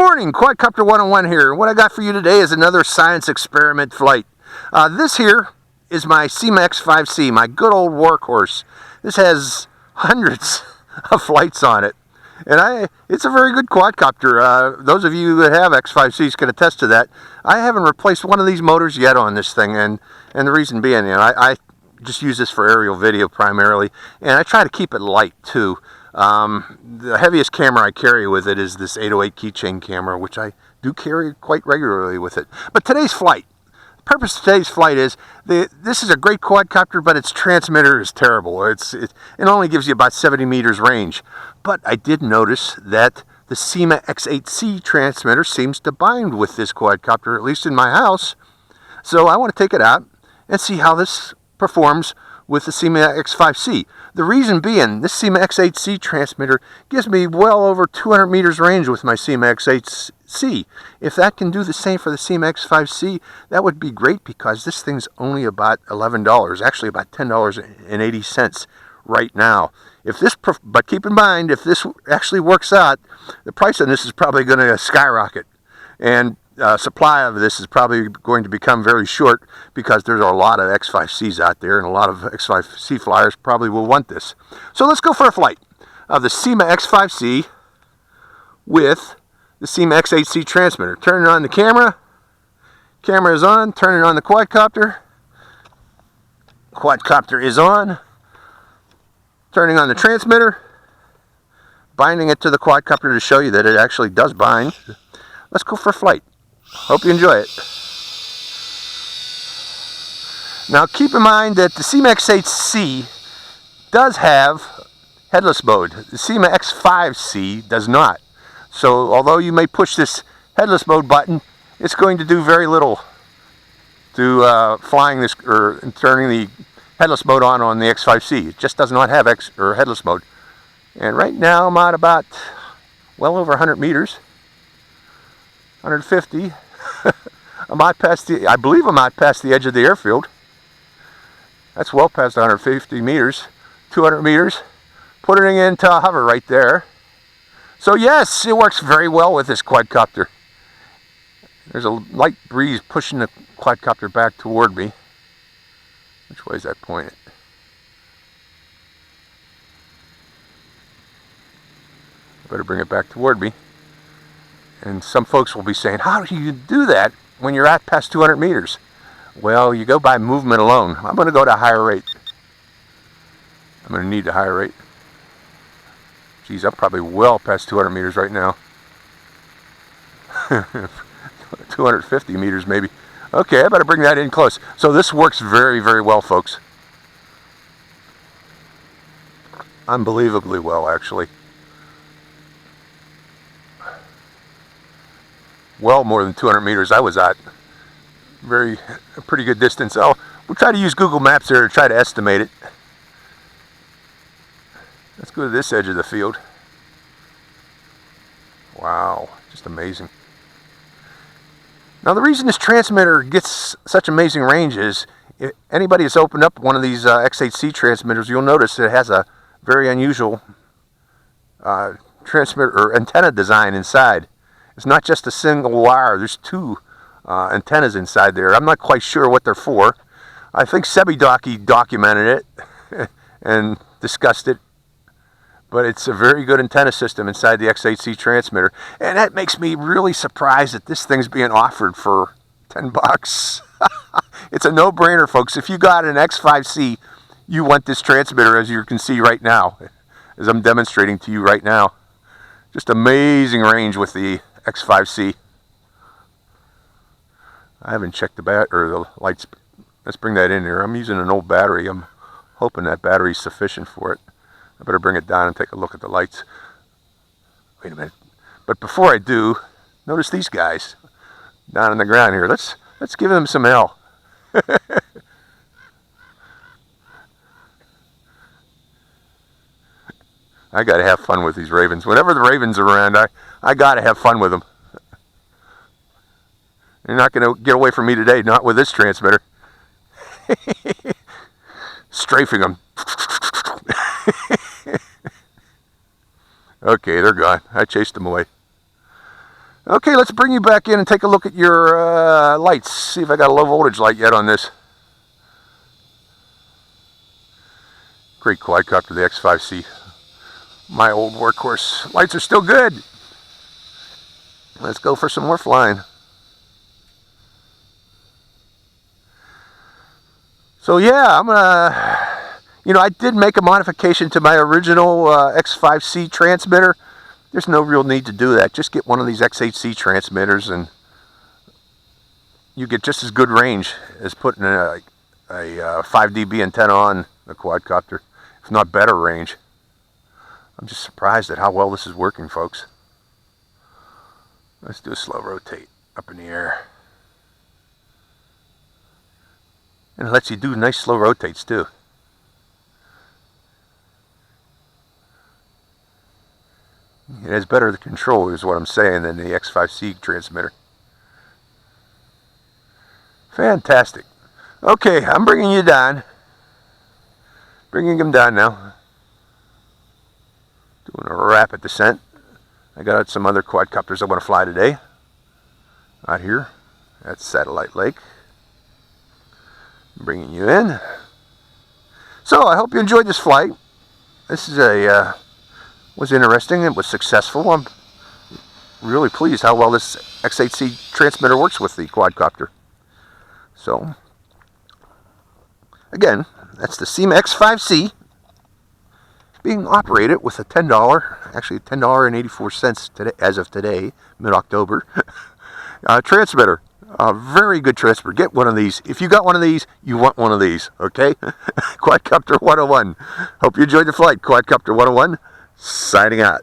morning, Quadcopter 101 here. What I got for you today is another science experiment flight. This here is my Syma X5C, my good old workhorse. This has hundreds of flights on it. And it's a very good quadcopter. Those of you that have X5Cs can attest to that. I haven't replaced one of these motors yet on this thing, and the reason being, I just use this for aerial video primarily, and I try to keep it light too. The heaviest camera I carry with it is this 808 keychain camera, which I do carry quite regularly with it. But today's flight, the purpose of today's flight is, this is a great quadcopter, but its transmitter is terrible. It only gives you about 70 meters range. But I did notice that the Syma X8C transmitter seems to bind with this quadcopter, at least in my house. So I want to take it out and see how this performs with the Syma X5C. The reason being, this Syma X8C transmitter gives me well over 200 meters range with my Syma X8C. If that can do the same for the Syma X5C, that would be great, because this thing's only about $11, actually about $10.80 right now. But keep in mind, if this actually works out, the price on this is probably going to skyrocket, and supply of this is probably going to become very short, because there's a lot of X5Cs out there, and a lot of X5C flyers probably will want this. So let's go for a flight of the Syma X5C with the Syma X8C transmitter. Turning on the camera. Camera is on. Turning on the quadcopter. Quadcopter is on. Turning on the transmitter. Binding it to the quadcopter to show you that it actually does bind. Let's go for a flight. Hope you enjoy it. Now keep in mind that the Syma X8C does have headless mode. The Syma X5C does not. So although you may push this headless mode button, it's going to do very little to flying this or turning the headless mode on the X5C. It just does not have headless mode. And right now I'm at about well over 100 meters. 150. I believe I'm out past the edge of the airfield. That's well past 150 meters. 200 meters. Putting it into hover right there. So yes, it works very well with this quadcopter. There's a light breeze pushing the quadcopter back toward me. Which way is that pointed? I better bring it back toward me. And some folks will be saying, how do you do that when you're at past 200 meters? Well, you go by movement alone. I'm going to go to a higher rate. I'm going to need a higher rate. Geez, I'm probably well past 200 meters right now. 250 meters maybe. Okay, I better bring that in close. So this works very, very well, folks. Unbelievably well, actually. Well more than 200 meters I was at. A pretty good distance. We'll try to use Google Maps there to try to estimate it. Let's go to this edge of the field. Wow, just amazing. Now the reason this transmitter gets such amazing range is, if anybody has opened up one of these X8C transmitters, you'll notice it has a very unusual transmitter or antenna design inside. It's not just a single wire. There's two antennas inside there. I'm not quite sure what they're for. I think Sebidoki documented it and discussed it. But it's a very good antenna system inside the X8C transmitter. And that makes me really surprised that this thing's being offered for 10 bucks. It's a no-brainer, folks. If you got an X5C, you want this transmitter, as you can see right now, as I'm demonstrating to you right now. Just amazing range with the X5C. I haven't checked the lights. Let's bring that in here. I'm using an old battery. I'm hoping that battery's sufficient for it. I better bring it down and take a look at the lights. Wait a minute. But before I do, notice these guys down on the ground here. Let's give them some hell. I gotta have fun with these ravens. Whenever the ravens are around, I gotta have fun with them. You're not gonna get away from me today, not with this transmitter. Strafing them. Okay, they're gone. I chased them away. Okay, let's bring you back in and take a look at your lights. See if I got a low voltage light yet on this. Great quadcopter, the X5C. My old workhorse. Lights are still good. Let's go for some more flying. So yeah, I'm gonna, I did make a modification to my original X5C transmitter. There's no real need to do that. Just get one of these X8C transmitters and you get just as good range as putting a 5 dB antenna on the quadcopter, if not better range. I'm just surprised at how well this is working, folks. Let's do a slow rotate up in the air. And it lets you do nice slow rotates too. It has better control is what I'm saying than the X5C transmitter. Fantastic. Okay, I'm bringing you down. Bringing him down now. Doing a rapid descent. I got some other quadcopters I want to fly today. Out here. That's Satellite Lake. Bringing you in. So I hope you enjoyed this flight. This is was interesting. It was successful. I'm really pleased how well this X8C transmitter works with the quadcopter. So again, that's the Syma X5C being operated with a $10, actually $10.84 today, as of today, mid-October, transmitter. A very good transmitter. Get one of these. If you got one of these, you want one of these, okay? Quadcopter 101. Hope you enjoyed the flight. Quadcopter 101, signing out.